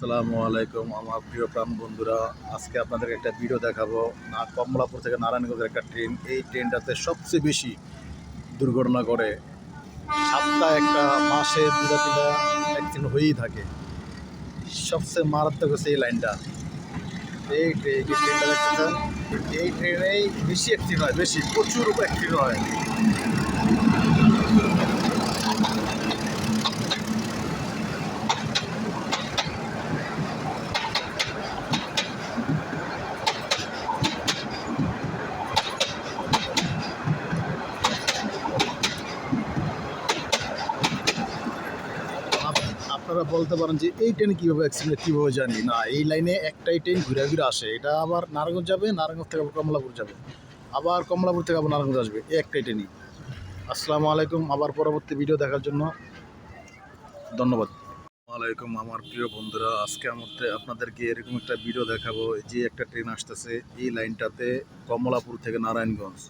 আসসালামু আলাইকুম আমার প্রিয় প্রাণ বন্ধুরা। আজকে আপনাদেরকে একটা ভিডিও দেখাবো। কমলাপুর থেকে নারায়ণগঞ্জের একটা ট্রেন। এই ট্রেনটাতে সবচেয়ে বেশি দুর্ঘটনা করে। সপ্তাহে একটা মাসে 2-3টা অ্যাক্সিডেন্ট হয়েই থাকে। সবচেয়ে মারাত্মক হচ্ছে এই লাইনটা। যে ট্রেনটা দেখতেছেন, এই ট্রেনেই বেশি অ্যাক্সিডেন্ট হয়, বেশি প্রচুর অ্যাক্সিডেন্ট হয়। আপনারা বলতে পারেন যে এই ট্রেন কীভাবে অ্যাক্সিডেন্ট কীভাবে জানি না, এই লাইনে একটাই ট্রেন ঘুরে ঘুরে আসে। এটা আবার নারায়ণগঞ্জ যাবে, নারায়ণগঞ্জ থেকে আবার কমলাপুর যাবে, আবার কমলাপুর থেকে আবার নারায়ণগঞ্জ আসবে, এই একটাই ট্রেনই। আসসালামু আলাইকুম। আবার পরবর্তী ভিডিও দেখার জন্য ধন্যবাদ। ওয়ালাইকুম আমার প্রিয় বন্ধুরা, আজকে আপনাদেরকে এরকম একটা ভিডিও দেখাবো। যে একটা ট্রেন আসতেছে এই লাইনটাতে, কমলাপুর থেকে নারায়ণগঞ্জ।